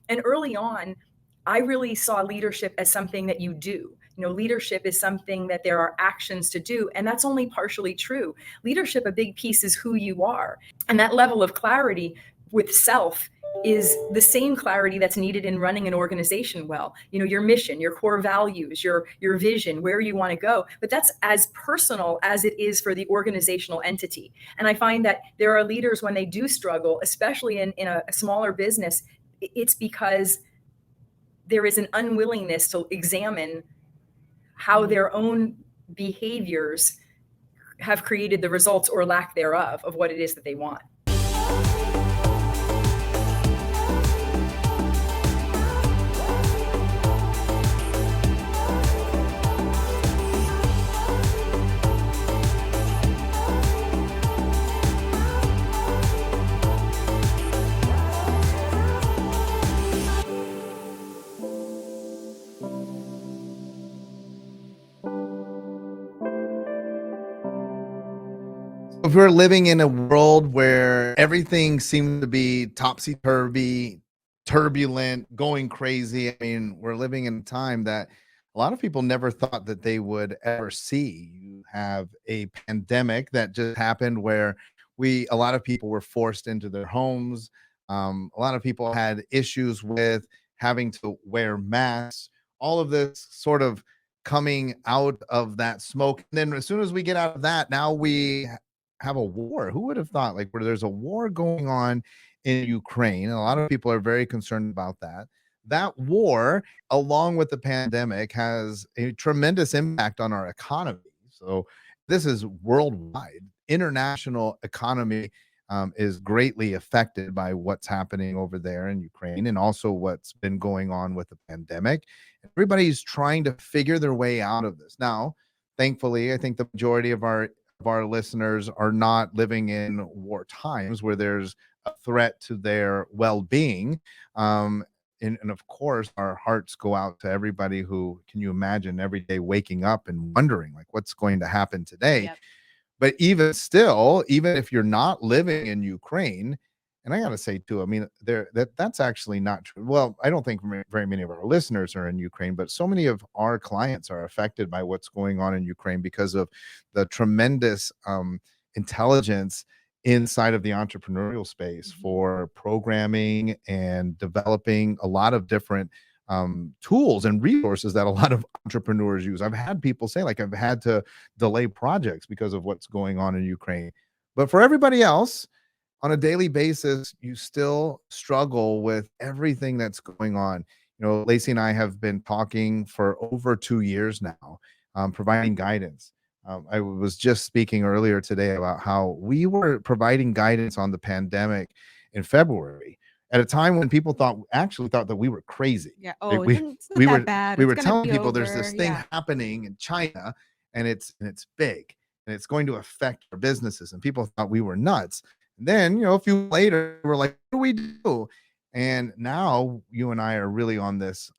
And early on, I really saw leadership as something that you do. Leadership is something that there are actions to do, and that's only partially true. Leadership, a big piece, is who you are. And that level of clarity with self is the same clarity that's needed in running an organization well. Your mission, your core values, your vision, where you want to go. But that's as personal as it is for the organizational entity. And I find that there are leaders, when they do struggle, especially in a smaller business, it's because there is an unwillingness to examine how their own behaviors have created the results or lack thereof of what it is that they want. If we're living in a world where everything seems to be topsy-turvy, turbulent, going crazy, I mean, we're living in a time that a lot of people never thought that they would ever see. You have a pandemic that just happened where a lot of people were forced into their homes. A lot of people had issues with having to wear masks. All of this sort of coming out of that smoke. And then as soon as we get out of that, now we have a war. Who would have thought, like, where there's a war going on in Ukraine? And a lot of people are very concerned about that. That war, along with the pandemic, has a tremendous impact on our economy. So this is worldwide. International economy is greatly affected by what's happening over there in Ukraine, and also what's been going on with the pandemic. Everybody's trying to figure their way out of this. Now, thankfully, I think the majority of our listeners are not living in war times where there's a threat to their well-being. And of course, our hearts go out to everybody who, can you imagine, every day waking up and wondering, like, what's going to happen today? Yep. But even still, even if you're not living in Ukraine, and I got to say too, I mean, that's actually not true. Well, I don't think very many of our listeners are in Ukraine, but so many of our clients are affected by what's going on in Ukraine because of the tremendous intelligence inside of the entrepreneurial space for programming and developing a lot of different tools and resources that a lot of entrepreneurs use. I've had people say, like, I've had to delay projects because of what's going on in Ukraine. But for everybody else, on a daily basis, you still struggle with everything that's going on. Lacey and I have been talking for over 2 years now, providing guidance. I was just speaking earlier today about how we were providing guidance on the pandemic in February at a time when people actually thought that we were crazy. Yeah. Like, Oh, it's not we that were bad. we It's were gonna telling be people there's over. this thing Yeah. happening in China, and it's big, and it's going to affect our businesses, and people thought we were nuts. And then, a few later, we're like, what do we do? And now you and I are really on this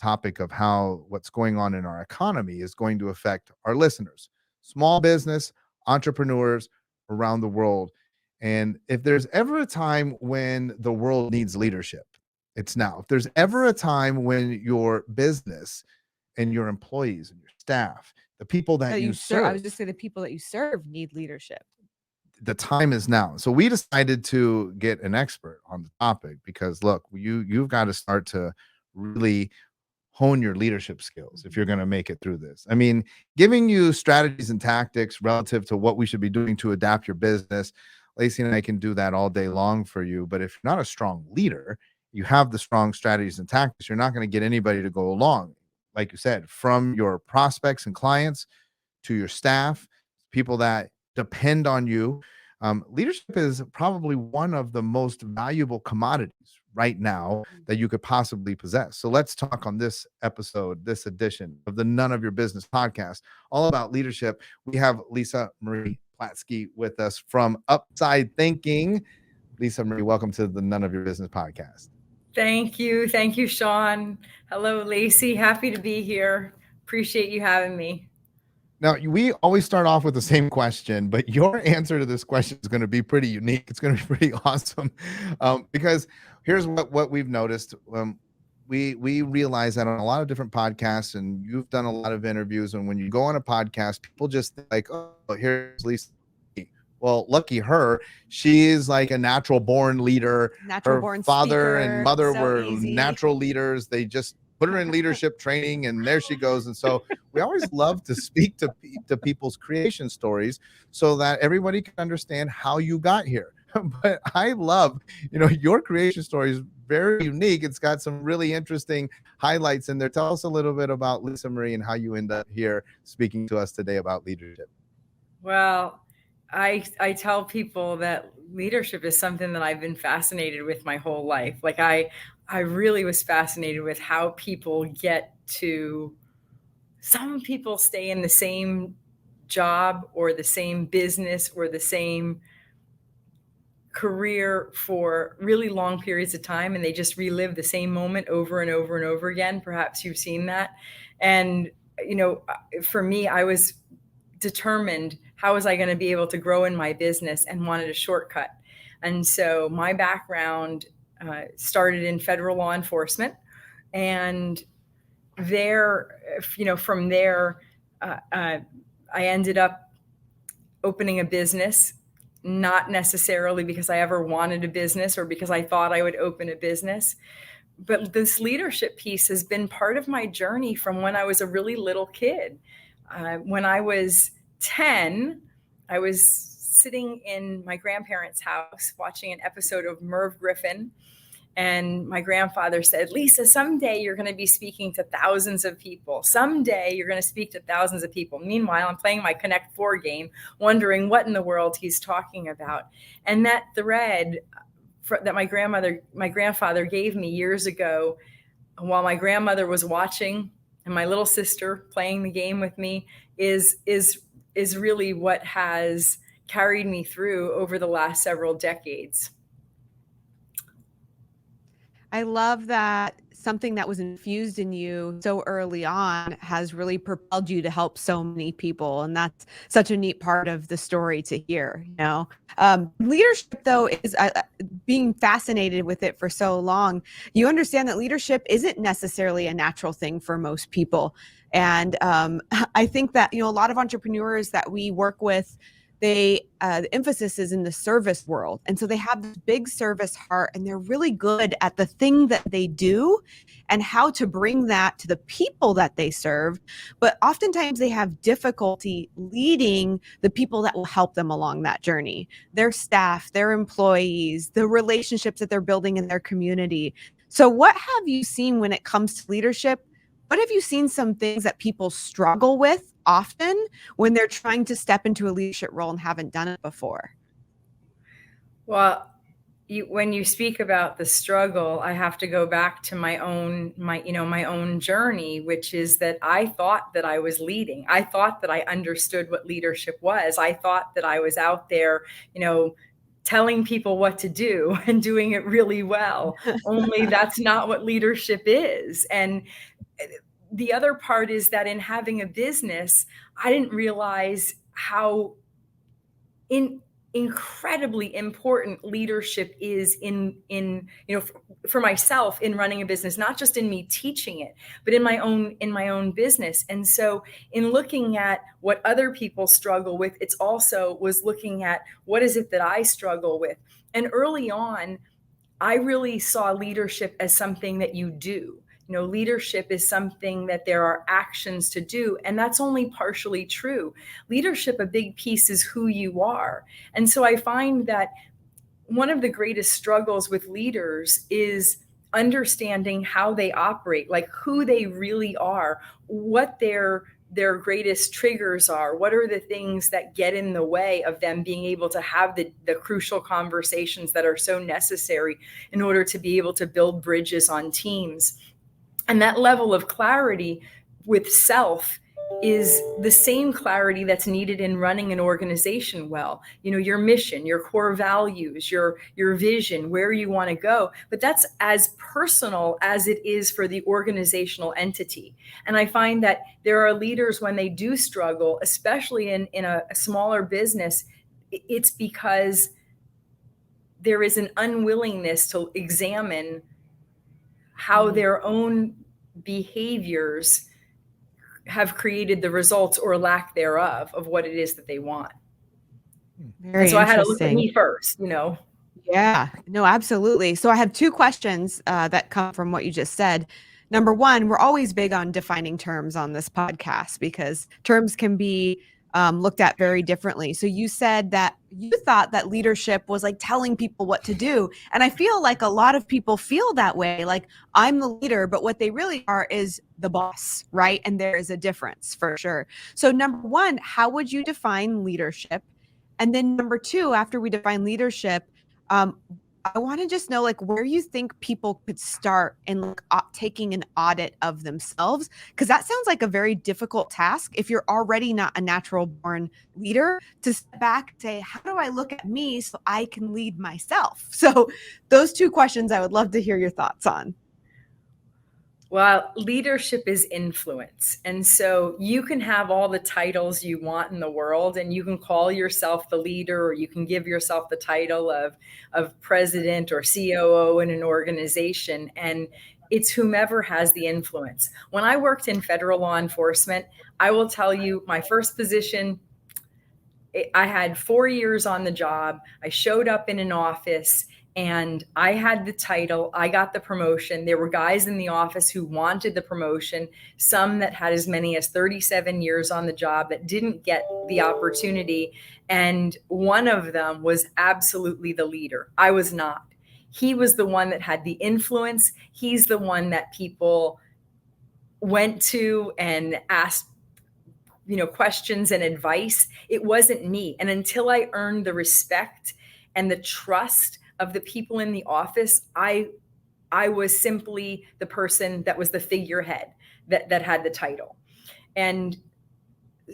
topic of how what's going on in our economy is going to affect our listeners, small business, entrepreneurs around the world. And if there's ever a time when the world needs leadership, it's now. If there's ever a time when your business and your employees and your staff, the people that That you you serve. I was serve, just saying the people that you serve need leadership. the time is now. So we decided to get an expert on the topic because, look, you've got to start to really hone your leadership skills if you're going to make it through this. I mean, giving you strategies and tactics relative to what we should be doing to adapt your business, Lacey and I can do that all day long for you. But if you're not a strong leader, you have the strong strategies and tactics, you're not going to get anybody to go along. Like you said, from your prospects and clients to your staff, people that depend on you. Leadership is probably one of the most valuable commodities right now that you could possibly possess. So let's talk on this episode, this edition of the None of Your Business podcast, all about leadership. We have Marie Platske with us from Upside Thinking. Marie, welcome to the None of Your Business podcast. Thank you. Thank you, Sean. Hello, Lacey. Happy to be here. Appreciate you having me. Now, we always start off with the same question, but your answer to this question is going to be pretty unique. It's going to be pretty awesome, because here's what we've noticed. We realize that on a lot of different podcasts, and you've done a lot of interviews, and when you go on a podcast, people just think like, oh, here's Lisa. Well, lucky her, she is like a natural born leader. Natural Her born father and speaker, mother so were easy. natural leaders. They just put her in leadership training, and there she goes. And so we always love to speak to people's creation stories so that everybody can understand how you got here. But I love, your creation story is very unique. It's got some really interesting highlights in there. Tell us a little bit about Lisa Marie and how you end up here speaking to us today about leadership. Well, I tell people that leadership is something that I've been fascinated with my whole life. Like I really was fascinated with how people get to. Some people stay in the same job or the same business or the same career for really long periods of time, and they just relive the same moment over and over and over again. Perhaps you've seen that. And for me, I was determined, how was I going to be able to grow in my business, and wanted a shortcut. And so my background started in federal law enforcement, and from there, I ended up opening a business, not necessarily because I ever wanted a business or because I thought I would open a business. But this leadership piece has been part of my journey from when I was a really little kid. When I was 10, I was sitting in my grandparents' house watching an episode of Merv Griffin. And my grandfather said, Lisa, someday you're going to be speaking to thousands of people. Someday you're going to speak to thousands of people. Meanwhile, I'm playing my Connect 4 game, wondering what in the world he's talking about. And that thread that my grandfather gave me years ago, while my grandmother was watching and my little sister playing the game with me, is really what has carried me through over the last several decades. I love that something that was infused in you so early on has really propelled you to help so many people. And that's such a neat part of the story to hear. Leadership, though, is being fascinated with it for so long. You understand that leadership isn't necessarily a natural thing for most people. And I think that, a lot of entrepreneurs that we work with, the emphasis is in the service world. And so they have this big service heart, and they're really good at the thing that they do and how to bring that to the people that they serve. But oftentimes they have difficulty leading the people that will help them along that journey, their staff, their employees, the relationships that they're building in their community. So what have you seen when it comes to leadership? What have you seen some things that people struggle with often when they're trying to step into a leadership role and haven't done it before? Well, when you speak about the struggle, I have to go back to my own journey, which is that I thought that I was leading. I thought that I understood what leadership was. I thought that I was out there, telling people what to do and doing it really well. Only that's not what leadership is. And the other part is that in having a business, I didn't realize how incredibly important leadership is for myself in running a business, not just in me teaching it, but in my own business. And so in looking at what other people struggle with, it's also was looking at what is it that I struggle with. And early on, I really saw leadership as something that you do. Leadership is something that there are actions to do, and that's only partially true. Leadership, a big piece, is who you are. And so I find that one of the greatest struggles with leaders is understanding how they operate, like who they really are, what their greatest triggers are, what are the things that get in the way of them being able to have the crucial conversations that are so necessary in order to be able to build bridges on teams. And that level of clarity with self is the same clarity that's needed in running an organization well. Your mission, your core values, your vision, where you want to go. But that's as personal as it is for the organizational entity. And I find that there are leaders, when they do struggle, especially in a smaller business, it's because there is an unwillingness to examine how their own behaviors have created the results or lack thereof of what it is that they want. Very and so I had to look at interesting. me first, Yeah, no, absolutely. So I have two questions that come from what you just said. Number one, we're always big on defining terms on this podcast because terms can be looked at very differently. So you said that you thought that leadership was like telling people what to do. And I feel like a lot of people feel that way. Like, I'm the leader, but what they really are is the boss, right? And there is a difference for sure. So number one, how would you define leadership? And then number two, after we define leadership, I want to just know like where you think people could start in like taking an audit of themselves, because that sounds like a very difficult task if you're already not a natural born leader, to step back and say, how do I look at me so I can lead myself? So those two questions I would love to hear your thoughts on. Well, leadership is influence. And so you can have all the titles you want in the world, and you can call yourself the leader, or you can give yourself the title of president or COO in an organization. And it's whomever has the influence. When I worked in federal law enforcement, I will tell you, my first position, I had 4 years on the job. I showed up in an office and I had the title. I got the promotion. There were guys in the office who wanted the promotion, some that had as many as 37 years on the job that didn't get the opportunity. And one of them was absolutely the leader. I was not. He was the one that had the influence. He's the one that people went to and asked questions and advice. It wasn't me. And until I earned the respect and the trust of the people in the office, I was simply the person that was the figurehead that had the title. And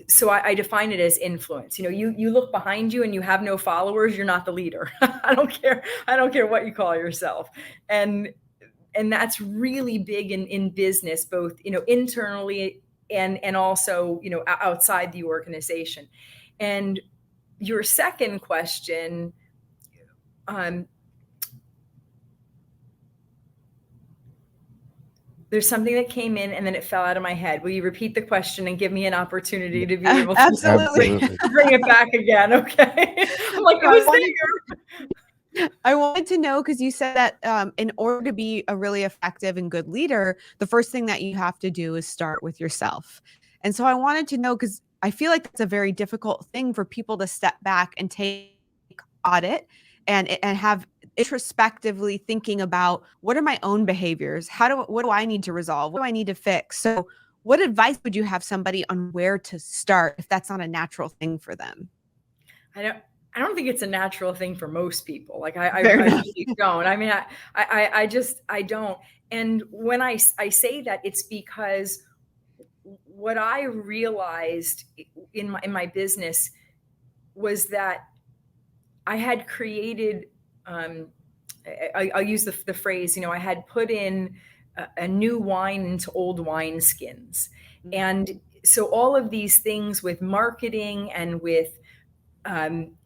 so I define it as influence. You look behind you and you have no followers, you're not the leader. I don't care what you call yourself. And that's really big in business, both internally and also outside the organization. And your second question, there's something that came in and then it fell out of my head. Will you repeat the question and give me an opportunity to be able to Absolutely. bring it back again? Okay. I'm like, it was there. I wanted to know, because you said that in order to be a really effective and good leader, the first thing that you have to do is start with yourself. And so I wanted to know, because I feel like that's a very difficult thing for people to step back and take audit and have introspectively thinking about, what are my own behaviors? What do I need to resolve? What do I need to fix? So what advice would you have somebody on where to start if that's not a natural thing for them? I don't think it's a natural thing for most people. Like I really don't. I mean, I don't. And when I say that, it's because what I realized in my business was that I had created, I'll use the phrase, I had put in a new wine into old wine skins. And so all of these things with marketing and with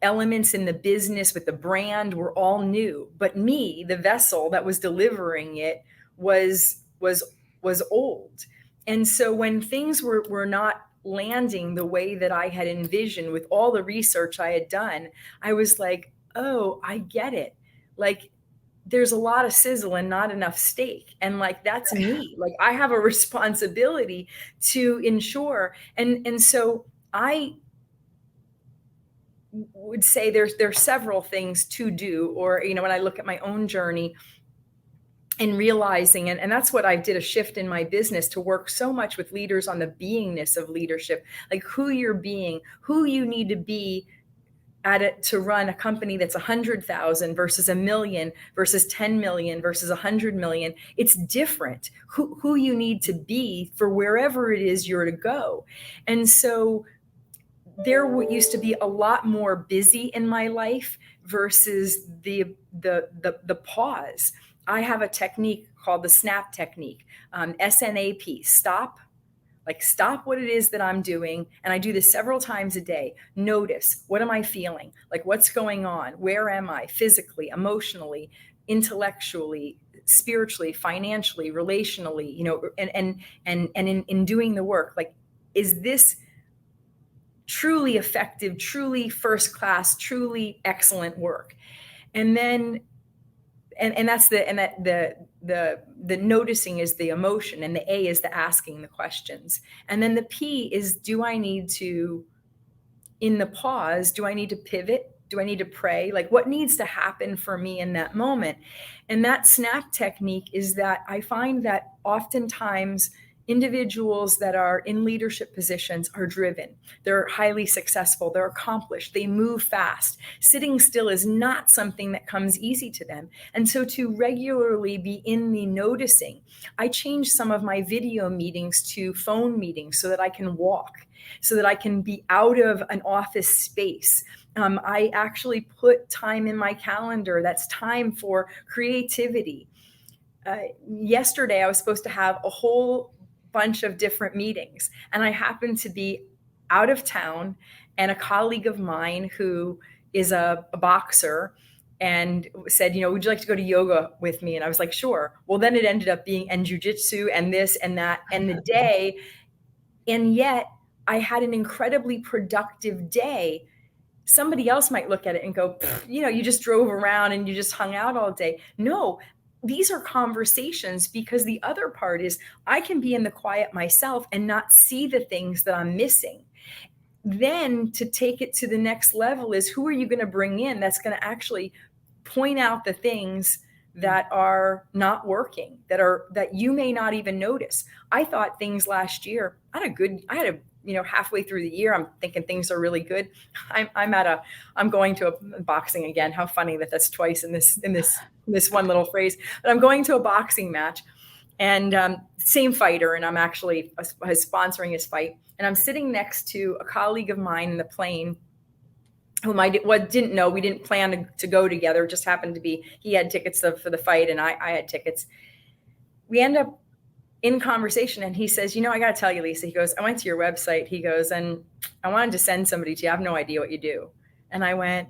elements in the business with the brand were all new, but me, the vessel that was delivering it, was old. And so when things were not landing the way that I had envisioned with all the research I had done, I was like, oh, I get it. Like, there's a lot of sizzle and not enough steak. And like, that's me. Like, I have a responsibility to ensure. And so I would say there's several things to do, or when I look at my own journey and realizing, and that's what I did, a shift in my business to work so much with leaders on the beingness of leadership, like who you're being, who you need to be to run a company that's 100,000 versus a million versus 10 million versus 100 million. It's different who you need to be for wherever it is you're to go. And so there used to be a lot more busy in my life versus the pause. I have a technique called the SNAP technique, SNAP, stop. Like, stop what it is that I'm doing. And I do this several times a day. Notice, what am I feeling? Like, what's going on? Where am I physically, emotionally, intellectually, spiritually, financially, relationally, and in doing the work, like, is this truly effective, truly first class, truly excellent work? And then that's the noticing is the emotion, and the A is the asking the questions, and then the P is, do I need to, in the pause, do I need to pivot? Do I need to pray? Like, what needs to happen for me in that moment? And that SNAP technique is that I find that oftentimes individuals that are in leadership positions are driven. They're highly successful. They're accomplished. They move fast. Sitting still is not something that comes easy to them. And so to regularly be in the noticing, I changed some of my video meetings to phone meetings so that I can walk, so that I can be out of an office space. I actually put time in my calendar that's time for creativity. Yesterday, I was supposed to have a whole bunch of different meetings, and I happened to be out of town, and a colleague of mine who is a boxer and said, would you like to go to yoga with me? And I was like, sure. Well, then it ended up being and jujitsu and this and that and the day. And yet I had an incredibly productive day. Somebody else might look at it and go, you just drove around and you just hung out all day. No, these are conversations, because the other part is I can be in the quiet myself and not see the things that I'm missing. Then to take it to the next level is, who are you going to bring in that's going to actually point out the things that are not working, that you may not even notice. I thought things last year, I had a halfway through the year, I'm thinking things are really good. I'm going to a boxing again. How funny that that's twice in this one little phrase. But I'm going to a boxing match, and same fighter, and I'm actually sponsoring his fight. And I'm sitting next to a colleague of mine in the plane, whom I didn't know. We didn't plan to go together. It just happened to be he had tickets for the fight, and I had tickets. We end up in conversation, and he says, I got to tell you, Lisa, he goes, I went to your website. He goes, and I wanted to send somebody to you. I have no idea what you do. And I went,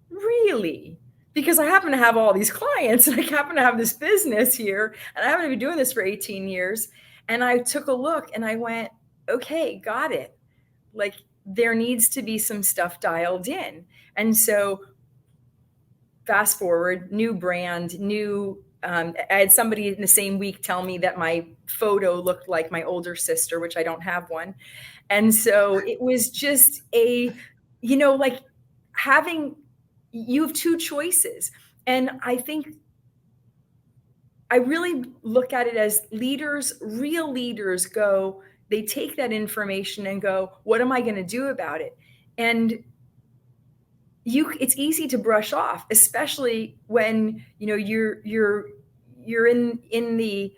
really? Because I happen to have all these clients, and I happen to have this business here, and I happen to be doing this for 18 years. And I took a look and I went, okay, got it. Like, there needs to be some stuff dialed in. And so fast forward, new brand, I had somebody in the same week tell me that my photo looked like my older sister, which I don't have one. And so it was just like you have two choices. And I think I really look at it as real leaders they take that information and go, what am I going to do about it? And it's easy to brush off, especially when you're in the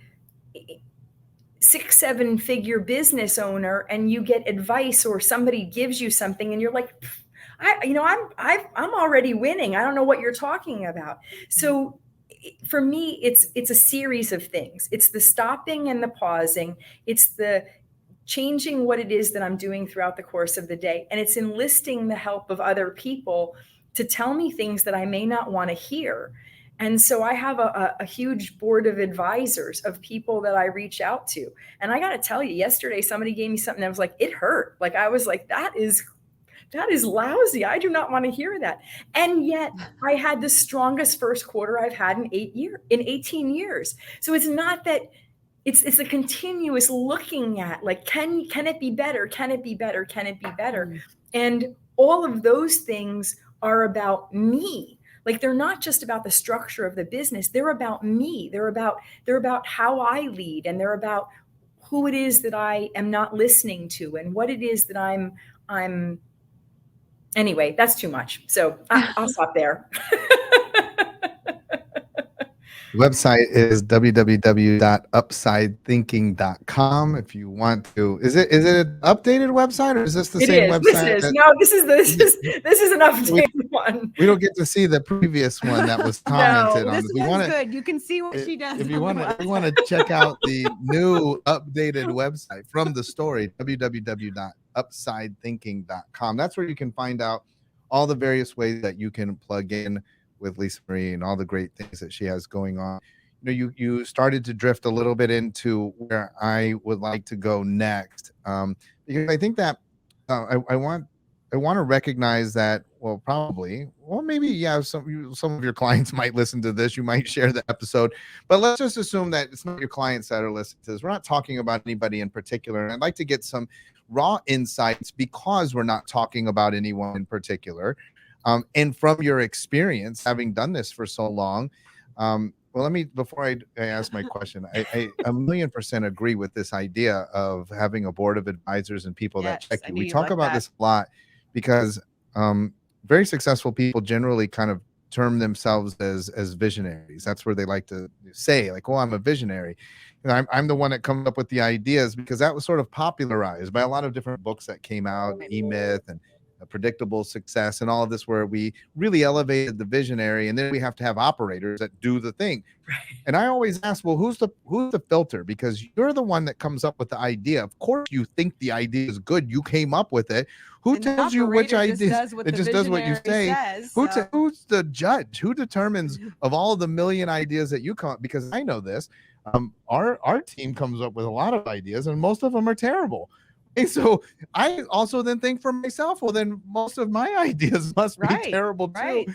6-7 figure business owner, and you get advice or somebody gives you something and you're like, I'm already winning. I don't know what you're talking about. So for me, it's a series of things. It's the stopping and the pausing. It's the changing what it is that I'm doing throughout the course of the day. And it's enlisting the help of other people to tell me things that I may not want to hear. And so I have a huge board of advisors, of people that I reach out to. And I got to tell you, yesterday, somebody gave me something that was like, it hurt. Like, I was like, that is lousy. I do not want to hear that. And yet I had the strongest first quarter I've had in 18 years. So it's not that it's a continuous looking at, like, can it be better? Can it be better? Can it be better? Mm-hmm. And all of those things are about me. Like, they're not just about the structure of the business. They're about me. They're about how I lead, and they're about who it is that I am not listening to, and what it is that I'm Anyway, that's too much. So I'll stop there. Website is www.upsidethinking.com. If you want to, is it an updated website, or is this the It same is. This website is that no. This is an we, updated one. we don't get to see the previous one that was commented No. on? This If we one's want to, good. You can see what she does. if you on want the to, we want website. to check out the new updated website from the story, www.upsidethinking.com. That's where you can find out all the various ways that you can plug in with Lisa Marie and all the great things that she has going on. You started to drift a little bit into where I would like to go next, because I think that I want to recognize that, well, probably, well, maybe, yeah, some of your clients might listen to this. You might share the episode, but let's just assume that it's not your clients that are listening to this. We're not talking about anybody in particular. And I'd like to get some raw insights, because we're not talking about anyone in particular. And from your experience, having done this for so long, well, let me, before I ask my question, I 1,000,000% agree with this idea of having a board of advisors and people that Yes, check I you. knew We you'd talk like about that. this a lot because very successful people generally kind of term themselves as visionaries. That's where they like to say, like, "Oh, I'm a visionary." And I'm the one that comes up with the ideas, because that was sort of popularized by a lot of different books that came out, E-Myth and Predictable Success and all of this, where we really elevated the visionary, and then we have to have operators that do the thing. And I always ask, well, who's the filter? Because you're the one that comes up with the idea. Of course, you think the idea is good. You came up with it. Who And the tells you which operator just ideas? does what It the just does what you visionary say. says. So. Who's the judge? Who determines of all the million ideas that you come up? Because I know this. Our team comes up with a lot of ideas, and most of them are terrible. And so I also then think for myself, well, then most of my ideas must be Right, terrible too. right.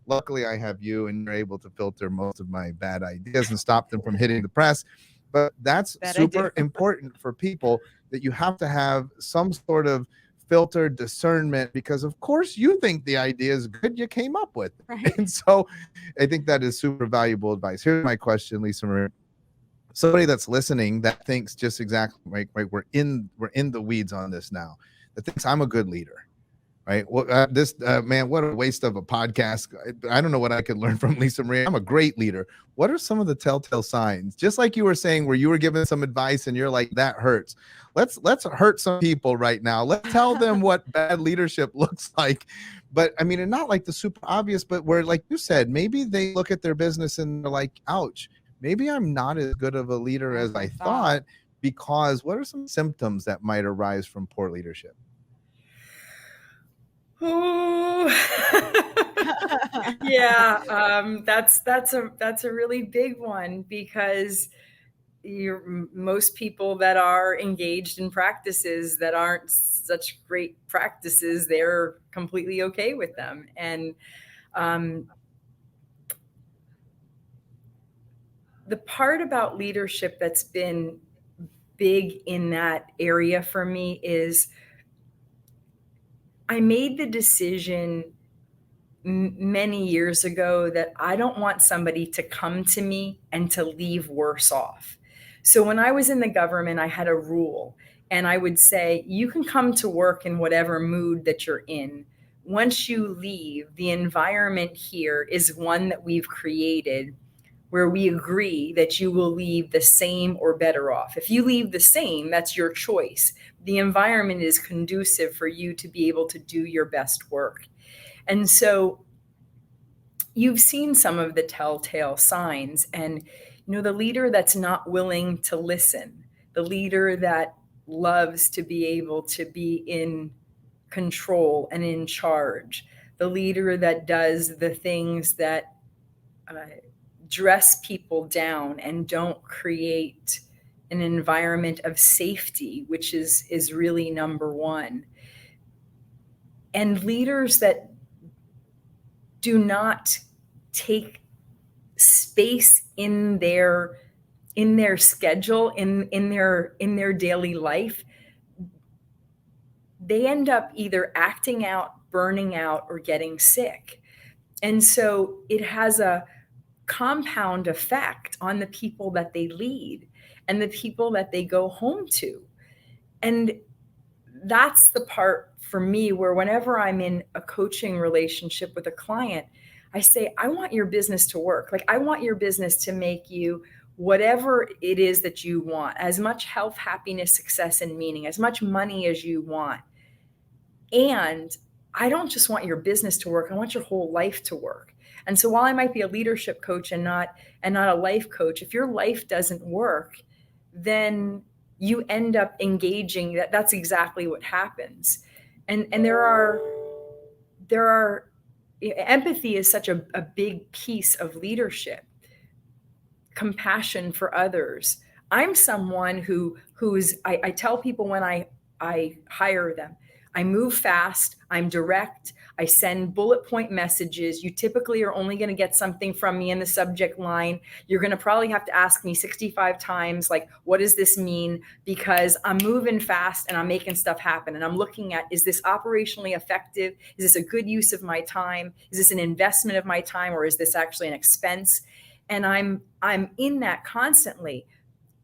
Luckily, I have you, and you're able to filter most of my bad ideas and stop them from hitting the press. But that's That I super do. important for people, that you have to have some sort of filter discernment, because of course you think the idea is good, you came up with it. Right. And so I think that is super valuable advice. Here's my question, Lisa Marie. Somebody that's listening that thinks just exactly right, we're in the weeds on this now, that thinks I'm a good leader, right? Well, this man, what a waste of a podcast. I don't know what I could learn from Lisa Marie. I'm a great leader. What are some of the telltale signs? Just like you were saying, where you were giving some advice and you're like, that hurts. Let's hurt some people right now. Let's tell them what bad leadership looks like. But I mean, and not like the super obvious, but where, like you said, maybe they look at their business and they're like, ouch, maybe I'm not as good of a leader as I thought. Because what are some symptoms that might arise from poor leadership? Ooh. Yeah, that's a really big one, because most people that are engaged in practices that aren't such great practices, they're completely okay with them. And the part about leadership that's been big in that area for me is I made the decision many years ago that I don't want somebody to come to me and to leave worse off. So when I was in the government, I had a rule, and I would say, you can come to work in whatever mood that you're in. Once you leave, the environment here is one that we've created where we agree that you will leave the same or better off. If you leave the same, that's your choice. The environment is conducive for you to be able to do your best work. And so you've seen some of the telltale signs, and the leader that's not willing to listen, the leader that loves to be able to be in control and in charge, the leader that does the things that dress people down and don't create an environment of safety, which is really number one. And leaders that do not take space in their schedule, in their daily life, they end up either acting out, burning out, or getting sick. And so it has a compound effect on the people that they lead and the people that they go home to. And that's the part for me where whenever I'm in a coaching relationship with a client, I say, I want your business to work. Like, I want your business to make you whatever it is that you want, as much health, happiness, success, and meaning, as much money as you want. And I don't just want your business to work, I want your whole life to work. And so while I might be a leadership coach and not a life coach, if your life doesn't work, then you end up engaging that's exactly what happens. And there are empathy is such a big piece of leadership. Compassion for others. I'm someone who's I tell people when I hire them, I move fast, I'm direct, I send bullet point messages. You typically are only going to get something from me in the subject line. You're going to probably have to ask me 65 times, like, what does this mean? Because I'm moving fast and I'm making stuff happen. And I'm looking at, is this operationally effective? Is this a good use of my time? Is this an investment of my time, or is this actually an expense? And I'm in that constantly.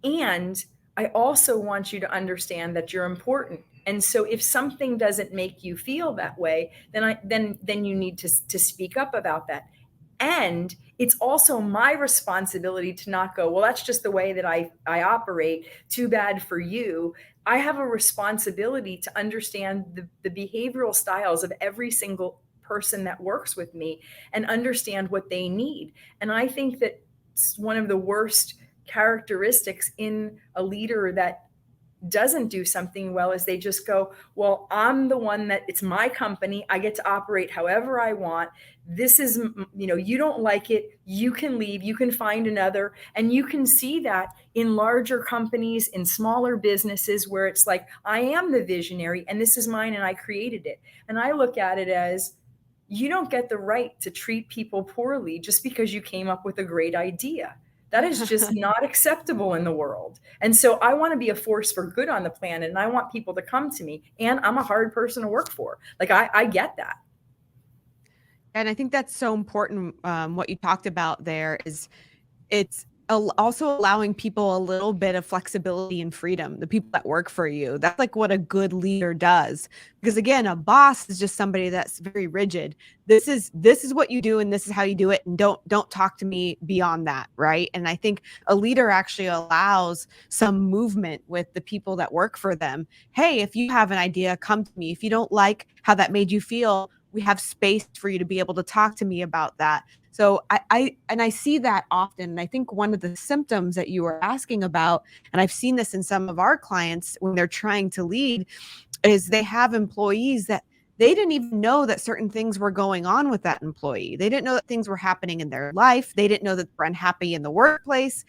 And I also want you to understand that you're important. And so if something doesn't make you feel that way, then you need to speak up about that. And it's also my responsibility to not go, well, that's just the way that I operate. Too bad for you. I have a responsibility to understand the behavioral styles of every single person that works with me and understand what they need. And I think that one of the worst characteristics in a leader that doesn't do something well is they just go, well, I'm the one that, it's my company, I get to operate however I want. This is, you don't like it, you can leave, you can find another. And you can see that in larger companies, in smaller businesses, where it's like, I am the visionary and this is mine and I created it. And I look at it as, you don't get the right to treat people poorly just because you came up with a great idea. That is just not acceptable in the world. And so I want to be a force for good on the planet, and I want people to come to me. And I'm a hard person to work for. Like, I get that. And I think that's so important. What you talked about there is it's also allowing people a little bit of flexibility and freedom, the people that work for you. That's like what a good leader does. Because again, a boss is just somebody that's very rigid. This is what you do and this is how you do it, and don't talk to me beyond that, right? And I think a leader actually allows some movement with the people that work for them. Hey, if you have an idea, come to me. If you don't like how that made you feel, we have space for you to be able to talk to me about that. So I see that often. And I think one of the symptoms that you were asking about, and I've seen this in some of our clients when they're trying to lead, is they have employees that they didn't even know that certain things were going on with that employee. They didn't know that things were happening in their life. They didn't know that they're unhappy in the workplace.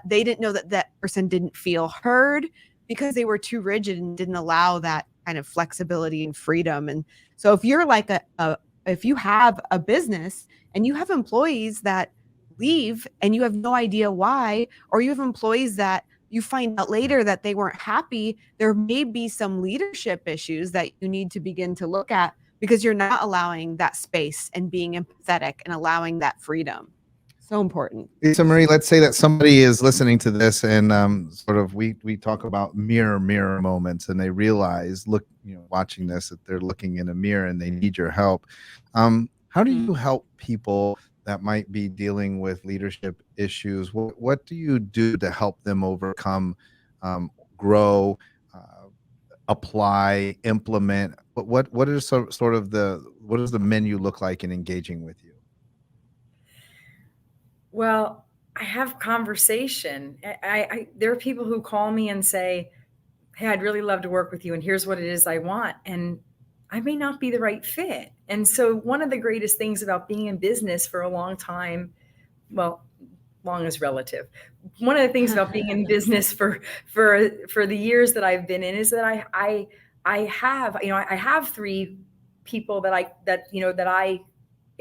They didn't know that that person didn't feel heard because they were too rigid and didn't allow that kind of flexibility and freedom. And so if you're like if you have a business and you have employees that leave and you have no idea why, or you have employees that you find out later that they weren't happy, there may be some leadership issues that you need to begin to look at because you're not allowing that space and being empathetic and allowing that freedom. So important. So Marie, let's say that somebody is listening to this and sort of we talk about mirror moments, and they realize, look, watching this, that they're looking in a mirror and they need your help. How do you help people that might be dealing with leadership issues? What do you do to help them overcome, grow, apply, implement? What is sort of what does the menu look like in engaging with you? Well, I have conversation. There are people who call me and say, hey, I'd really love to work with you, and here's what it is I want. And I may not be the right fit. And so one of the greatest things about being in business for a long time, well, long is relative. One of the things about being in business for the years that I've been in is that I have 3 people that I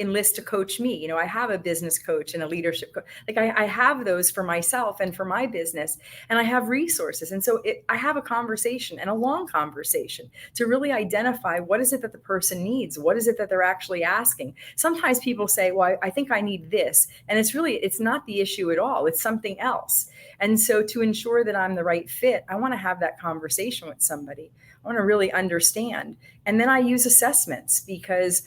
enlist to coach me. You know, I have a business coach and a leadership coach. Like I have those for myself and for my business, and I have resources. And so I have a conversation, and a long conversation, to really identify what is it that the person needs? What is it that they're actually asking? Sometimes people say, well, I think I need this. And it's not the issue at all. It's something else. And so to ensure that I'm the right fit, I want to have that conversation with somebody. I want to really understand. And then I use assessments, because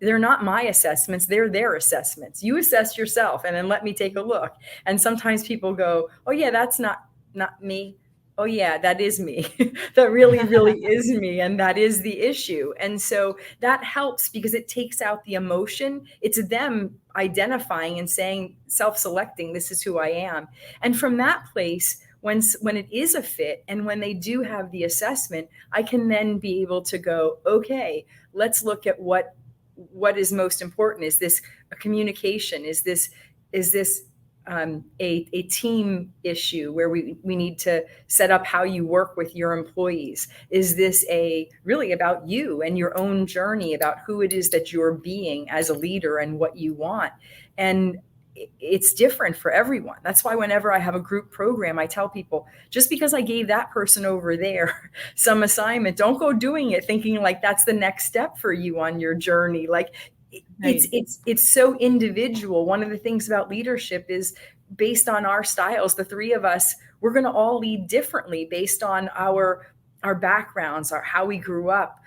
they're not my assessments, they're their assessments. You assess yourself and then let me take a look. And sometimes people go, oh yeah, that's not me. Oh yeah, that is me. That really is me, and that is the issue. And so that helps, because it takes out the emotion. It's them identifying and saying, self-selecting, this is who I am. And from that place, when it is a fit, and when they do have the assessment, I can then be able to go, okay, let's look at what is most important. Is this a communication? Is this a team issue where we need to set up how you work with your employees? Is this really about you and your own journey, about who it is that you're being as a leader and what you want? And it's different for everyone. That's why whenever I have a group program, I tell people, just because I gave that person over there some assignment, don't go doing it thinking like that's the next step for you on your journey. Like it's so individual. One of the things about leadership is, based on our styles, the three of us, we're going to all lead differently based on our backgrounds, how we grew up,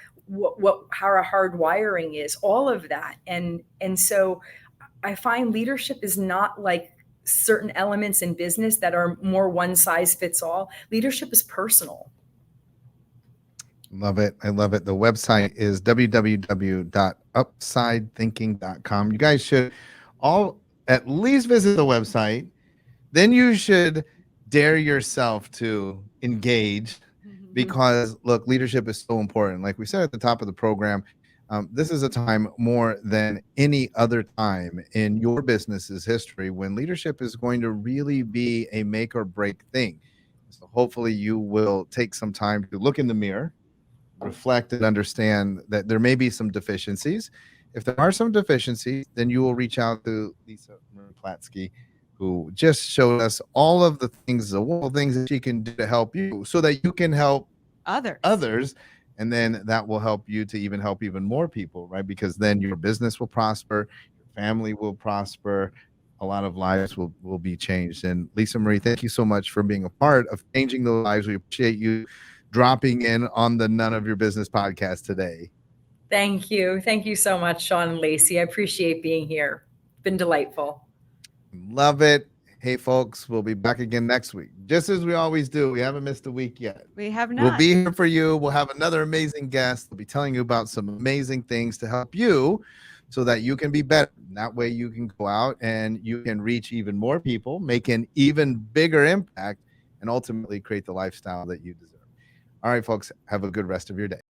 how our hard wiring is, all of that. And so I find leadership is not like certain elements in business that are more one size fits all. Leadership is personal. Love it. I love it. The website is www.upsidethinking.com. You guys should all at least visit the website. Then you should dare yourself to engage, because look, leadership is so important. Like we said at the top of the program, this is a time more than any other time in your business's history when leadership is going to really be a make or break thing. So hopefully you will take some time to look in the mirror, reflect, and understand that there may be some deficiencies. If there are some deficiencies, then you will reach out to Marie Platske, who just showed us all of the things, the wonderful things that she can do to help you so that you can help others. And then that will help you to help even more people, right? Because then your business will prosper, your family will prosper, a lot of lives will be changed. And Lisa Marie, thank you so much for being a part of changing those lives. We appreciate you dropping in on the None of Your Business podcast today. Thank you. Thank you so much, Sean and Lacey. I appreciate being here. It's been delightful. Love it. Hey, folks, we'll be back again next week, just as we always do. We haven't missed a week yet. We have not. We'll be here for you. We'll have another amazing guest. We'll be telling you about some amazing things to help you so that you can be better. That way you can go out and you can reach even more people, make an even bigger impact, and ultimately create the lifestyle that you deserve. All right, folks, have a good rest of your day.